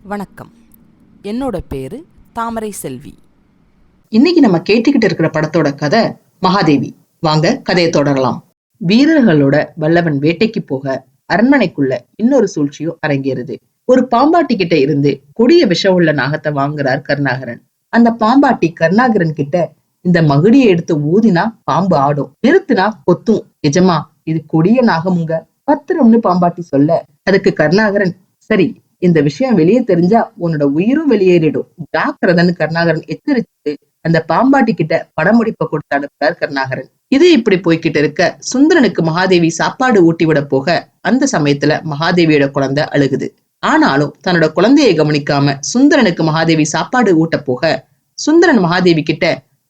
வணக்கம். என்னோட பேரு தாமரை செல்வி. இன்னைக்கு நம்ம கேட்டுக்கிட்டு இருக்கிற படத்தோட கதை மகாதேவி. வாங்க கதையை தொடரலாம். வீரர்களோட வல்லவன் வேட்டைக்கு போக அரண்மனைக்குள்ள இன்னொரு சூழ்ச்சியும் அரங்கேறுது. ஒரு பாம்பாட்டி கிட்ட இருந்து கொடிய விஷம் உள்ள நாகத்தை வாங்குறார் கருணாகரன். அந்த பாம்பாட்டி கருணாகரன் கிட்ட இந்த மகுடியை எடுத்து ஊதினா பாம்பு ஆடும், நிறுத்தினா கொத்தும். எஜமா, இது கொடிய நாகமுங்க, பத்திரம்னு பாம்பாட்டி சொல்ல, அதுக்கு கருணாகரன், சரி, இந்த விஷயம் வெளியே தெரிஞ்சா உன்னோட உயிரும் வெளியேறிடும், ஜாக்கிரதன்னு கருணாகரன் எச்சரித்து அந்த பாம்பாட்டி கிட்ட படமுடிப்ப கொடுத்து அனுப்புறார் கருணாகரன். இது இப்படி போய்கிட்டு இருக்க சுந்தரனுக்கு மகாதேவி சாப்பாடு ஊட்டி விட போக அந்த சமயத்துல மகாதேவியோட குழந்தை அழுகுது. ஆனாலும் தன்னோட குழந்தையை கவனிக்காம சுந்தரனுக்கு மகாதேவி சாப்பாடு ஊட்ட போக சுந்தரன் மகாதேவி கிட்ட,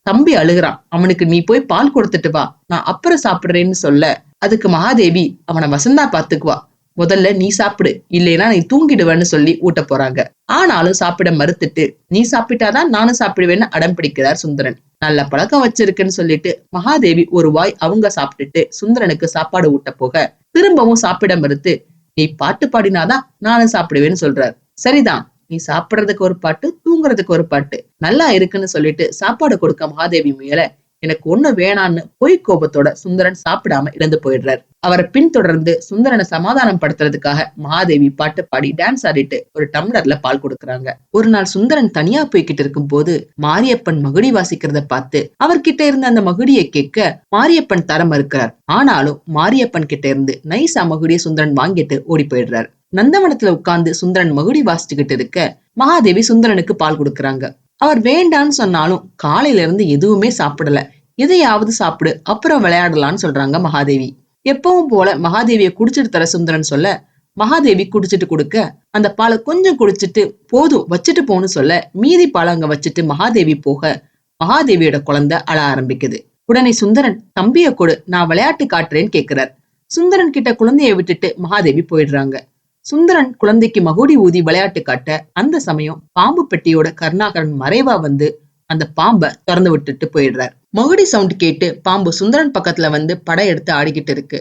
தம்பி அழுகுறான், அவனுக்கு நீ போய் பால் கொடுத்துட்டு வா, நான் அப்புறம் சாப்பிடுறேன்னு சொல்ல, அதுக்கு மகாதேவி, அவனை வசந்தா பாத்துக்குவா, முதல்ல நீ சாப்பிடு, இல்லைன்னா நீ தூங்கிடுவேன்னு சொல்லி ஊட்ட போறாங்க. ஆனாலும் சாப்பிட மறுத்துட்டு, நீ சாப்பிட்டாதான் நானும் சாப்பிடுவேன்னு அடம் பிடிக்கிறார் சுந்தரன். நல்ல பழக்கம் வச்சிருக்குன்னு சொல்லிட்டு மகாதேவி ஒரு வாய் அவங்க சாப்பிட்டுட்டு சுந்தரனுக்கு சாப்பாடு ஊட்ட போக திரும்பவும் சாப்பிட மறுத்து, நீ பாட்டு பாடினாதான் நானும் சாப்பிடுவேன்னு சொல்றார். சரிதான், நீ சாப்பிடுறதுக்கு ஒரு பாட்டு, தூங்குறதுக்கு ஒரு பாட்டு, நல்லா இருக்குன்னு சொல்லிட்டு சாப்பாடு கொடுக்க மகாதேவி மேல, எனக்கு ஒண்ணு வேணான்னு பொய் கோபத்தோட சுந்தரன் சாப்பிடாம இழந்து போயிடுறார். அவரை பின்தொடர்ந்து சுந்தரனை சமாதானம் படுத்துறதுக்காக மகாதேவி பாட்டு பாடி டான்ஸ் ஆடிட்டு ஒரு டம்ளர்ல பால் கொடுக்கறாங்க. ஒரு நாள் சுந்தரன் தனியா போய்கிட்டு இருக்கும் போது மாரியப்பன் மகுடி வாசிக்கிறத பார்த்து அவர்கிட்ட இருந்த அந்த மகுடியை கேட்க மாரியப்பன் தர மறுக்கிறார். ஆனாலும் மாரியப்பன் கிட்ட இருந்து நைசா மகுடியை சுந்தரன் வாங்கிட்டு ஓடி போயிடுறார். நந்தவனத்துல உட்கார்ந்து சுந்தரன் மகுடி வாசிச்சுக்கிட்டு இருக்க மகாதேவி சுந்தரனுக்கு பால் கொடுக்கறாங்க. அவர் வேண்டான்னு சொன்னாலும் காலையில இருந்து எதுவுமே சாப்பிடல, எதையாவது சாப்பிடு, அப்புறம் விளையாடலான்னு சொல்றாங்க மகாதேவி. எப்பவும் போல மகாதேவிய குடிச்சிட்டு தர சுந்தரன் சொல்ல, மகாதேவி குடிச்சிட்டு கொடுக்க அந்த பாலை கொஞ்சம் குடிச்சிட்டு போதும் வச்சுட்டு போன்னு சொல்ல, மீதி பாலை அங்க வச்சுட்டு மகாதேவி போக மகாதேவியோட குழந்தை அழ ஆரம்பிக்குது. உடனே சுந்தரன், தம்பிய கொடு, நான் விளையாட்டு காட்டுறேன்னு கேக்குறார். சுந்தரன் கிட்ட குழந்தைய விட்டுட்டு மகாதேவி போயிடுறாங்க. சுந்தரன் குழந்தைக்கு மகுடி ஊதி விளையாட்டு காட்ட அந்த சமயம் பாம்பு பெட்டியோட கருணாகரன் மறைவா வந்து அந்த பாம்பை திறந்து விட்டுட்டு போயிடுறார். மகுடி சவுண்ட் கேட்டு பாம்பு சுந்தரன் பக்கத்துல வந்து படையெடுத்து ஆடிக்கிட்டு இருக்கு.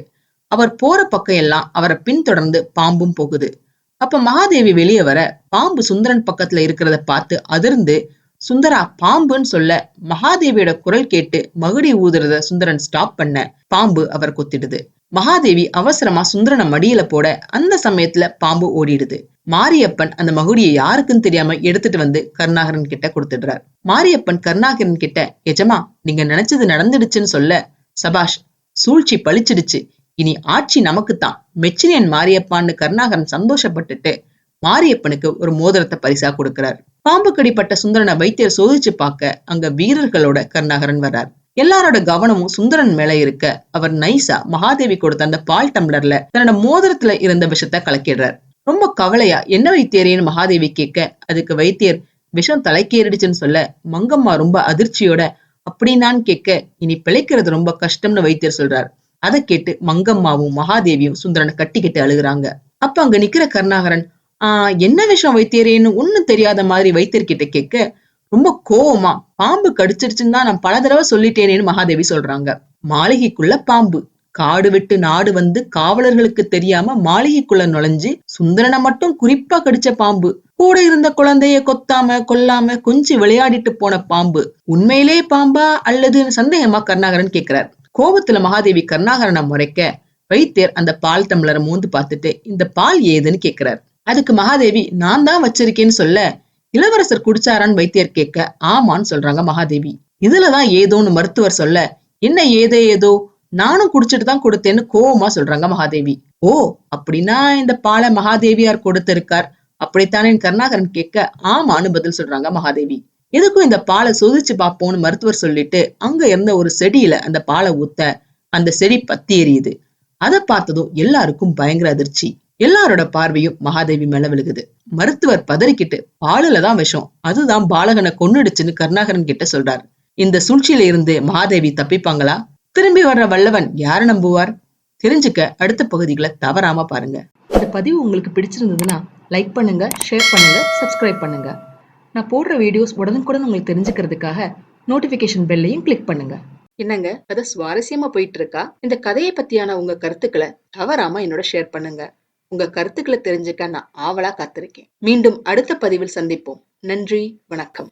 அவர் போற பக்கம் எல்லாம் அவரை பின்தொடர்ந்து பாம்பும் போகுது. அப்ப மகாதேவி வெளியே வர பாம்பு சுந்தரன் பக்கத்துல இருக்கிறத பார்த்து அதிர்ந்து, சுந்தரா, பாம்புன்னு சொல்ல மகாதேவியோட குரல் கேட்டு மகுடி ஊதுறத சுந்தரன் ஸ்டாப் பண்ண பாம்பு அவர் கொத்திடுது. மகாதேவி அவசரமா சுந்தரனை மடியில போட அந்த சமயத்துல பாம்பு ஓடிடுது. மாரியப்பன் அந்த மகுடியை யாருக்குன்னு தெரியாம எடுத்துட்டு வந்து கருணாகரன் கிட்ட கொடுத்துடுறார். மாரியப்பன் கருணாகரன் கிட்ட, எஜமா, நீங்க நினைச்சது நடந்துடுச்சுன்னு சொல்ல, சபாஷ், சூழ்ச்சி பழிச்சிடுச்சு, இனி ஆட்சி நமக்குத்தான், மெச்சினேன் மாரியப்பான்னு கருணாகரன் சந்தோஷப்பட்டுட்டு மாரியப்பனுக்கு ஒரு மோதிரத்தை பரிசா கொடுக்கிறார். பாம்பு கடிப்பட்ட சுந்தரனை வைத்தியர் சோதிச்சு பார்க்க அங்க வீரர்களோட கருணாகரன் வர்றார். எல்லாரோட கவனமும் சுந்தரன் மேல இருக்க அவர் நைசா மகாதேவி கொடுத்த அந்த பால் டம்ளர்ல தன்னோட மோதிரத்துல இருந்த விஷத்தை கலக்கிடுறார். ரொம்ப கவலையா, என்ன வைத்தியரேன்னு மகாதேவி கேட்க அதுக்கு வைத்தியர், விஷம் தலைக்கேறிடுச்சுன்னு சொல்ல மங்கம்மா ரொம்ப அதிர்ச்சியோட, அப்படின்னான்னு கேட்க, இனி பிழைக்கிறது ரொம்ப கஷ்டம்னு வைத்தியர் சொல்றார். அதை கேட்டு மங்கம்மாவும் மகாதேவியும் சுந்தரனை கட்டிக்கிட்டு அழுகுறாங்க. அப்ப அங்க நிக்கிற கருணாகரன், என்ன விஷயம் வைத்தியரேன்னு ஒண்ணும் தெரியாத மாதிரி வைத்தியர்கிட்ட கேட்க ரொம்ப கோவமா, பாம்பு கடிச்சிருச்சுன்னு தான் நான் பல தடவை சொல்லிட்டேனேன்னு மகாதேவி சொல்றாங்க. மாளிகைக்குள்ள பாம்பு, காடு விட்டு நாடு வந்து காவலர்களுக்கு தெரியாம மாளிகைக்குள்ள நுழைஞ்சு சுந்தரனை மட்டும் குறிப்பா கடிச்ச பாம்பு, கூட இருந்த குழந்தைய கொத்தாம கொல்லாம கொஞ்சம் விளையாடிட்டு போன பாம்பு, உண்மையிலே பாம்பா அல்லது சந்தேகமா கருணாகரன் கேட்கிறார். கோபத்துல மகாதேவி கருணாகரனை முறைக்க வைத்தியர் அந்த பால் டம்ளரை மோந்து பார்த்துட்டு, இந்த பால் ஏதுன்னு கேட்கிறார். அதுக்கு மகாதேவி, நான் தான் வச்சிருக்கேன்னு சொல்ல, இளவரசர் குடிச்சாரான்னு வைத்தியர் கேட்க ஆமான்னு சொல்றாங்க மகாதேவி. இதுலதான் ஏதோன்னு மருத்துவர் சொல்ல, என்ன ஏதோ, நானும் குடிச்சிட்டு தான் கொடுத்தேன்னு கோவமா சொல்றாங்க மகாதேவி. ஓ, அப்படின்னா இந்த பாலை மகாதேவியார் கொடுத்திருக்கார், அப்படித்தானே கருணாகரன் கேட்க ஆமான்னு பதில் சொல்றாங்க மகாதேவி. எதுக்கும் இந்த பாலை சோதிச்சு பார்ப்போம்னு மருத்துவர் சொல்லிட்டு அங்க இருந்த ஒரு செடியில அந்த பாலை ஊத்த அந்த செடி பத்தி எரியுது. அதை பார்த்ததும் எல்லாருக்கும் பயங்கர அதிர்ச்சி. எல்லாரோட பார்வையும் மகாதேவி மேல விழுகுது. மருத்துவர் பதறிக்கிட்டு, பாலுலதான் விஷம், அதுதான் பாலகனை கொன்னுடுச்சுன்னு கருணாகரன் கிட்ட சொல்றார். இந்த சூழ்ச்சியில இருந்து மகாதேவி தப்பிப்பாங்களா? திரும்பி வர்ற வல்லவன் யார நம்புவார்? தெரிஞ்சுக்க அடுத்த பகுதிகளை தவறாம பாருங்க. இந்த பதிவு உங்களுக்கு பிடிச்சிருந்ததுன்னா லைக் பண்ணுங்க, ஷேர் பண்ணுங்க, சப்ஸ்கிரைப் பண்ணுங்க. நான் போடுற வீடியோஸ் உடனுக்குடன் உங்களுக்கு தெரிஞ்சுக்கிறதுக்காக நோட்டிபிகேஷன் பெல்லையும் கிளிக் பண்ணுங்க. என்னங்க, கதை சுவாரஸ்யமா போயிட்டு இருக்கா? இந்த கதையை பத்தியான உங்க கருத்துக்களை தவறாம என்னோட ஷேர் பண்ணுங்க. உங்க கருத்துக்களை தெரிஞ்சுக்க நான் ஆவலா காத்திருக்கேன். மீண்டும் அடுத்த பதிவில் சந்திப்போம். நன்றி, வணக்கம்.